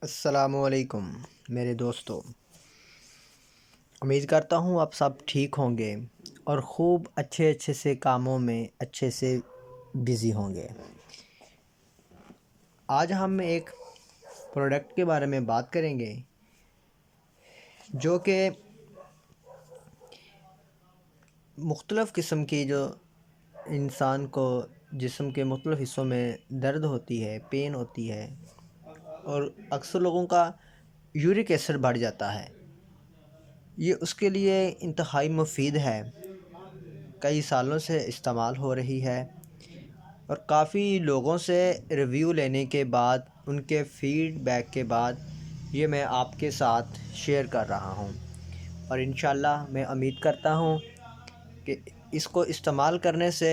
السلام علیکم میرے دوستو، امید کرتا ہوں آپ سب ٹھیک ہوں گے اور خوب اچھے سے کاموں میں اچھے سے بزی ہوں گے۔ آج ہم ایک پروڈکٹ کے بارے میں بات کریں گے جو کہ مختلف قسم کی جو انسان کو جسم کے مختلف حصوں میں درد ہوتی ہے، پین ہوتی ہے، اور اکثر لوگوں کا یورک ایسڈ بڑھ جاتا ہے، یہ اس کے لیے انتہائی مفید ہے۔ کئی سالوں سے استعمال ہو رہی ہے اور کافی لوگوں سے ریویو لینے کے بعد، ان کے فیڈ بیک کے بعد یہ میں آپ کے ساتھ شیئر کر رہا ہوں، اور انشاءاللہ میں امید کرتا ہوں کہ اس کو استعمال کرنے سے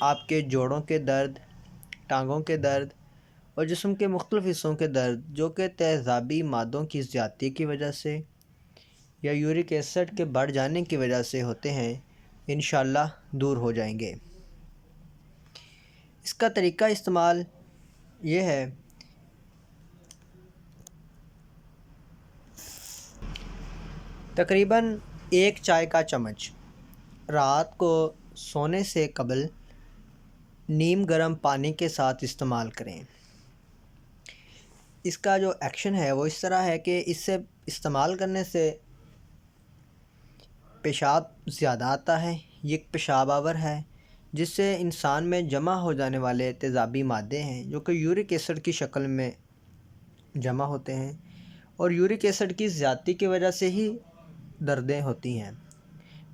آپ کے جوڑوں کے درد، ٹانگوں کے درد اور جسم کے مختلف حصوں کے درد جو کہ تیزابی مادوں کی زیادتی کی وجہ سے یا یورک ایسڈ کے بڑھ جانے کی وجہ سے ہوتے ہیں، انشاءاللہ دور ہو جائیں گے۔ اس کا طریقہ استعمال یہ ہے، تقریباً 1 چائے کا چمچ رات کو سونے سے قبل نیم گرم پانی کے ساتھ استعمال کریں۔ اس کا جو ایکشن ہے وہ اس طرح ہے کہ اس سے استعمال کرنے سے پیشاب زیادہ آتا ہے، یہ ایک پیشاب آور ہے جس سے انسان میں جمع ہو جانے والے تیزابی مادے ہیں جو کہ یورک ایسڈ کی شکل میں جمع ہوتے ہیں، اور یورک ایسڈ کی زیادتی کی وجہ سے ہی دردیں ہوتی ہیں،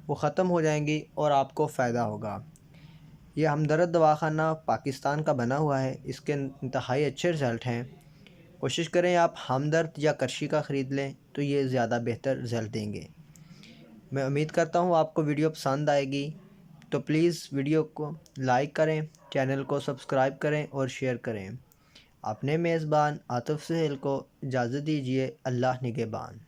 وہ ختم ہو جائیں گی اور آپ کو فائدہ ہوگا۔ یہ ہمدرد دواخانہ پاکستان کا بنا ہوا ہے، اس کے انتہائی اچھے رزلٹ ہیں۔ کوشش کریں آپ ہمدرد یا کرشی کا خرید لیں تو یہ زیادہ بہتر رزلٹ دیں گے۔ میں امید کرتا ہوں آپ کو ویڈیو پسند آئے گی، تو پلیز ویڈیو کو لائک کریں، چینل کو سبسکرائب کریں اور شیئر کریں۔ اپنے میزبان عاطف سہیل کو اجازت دیجیے۔ اللہ نگہبان۔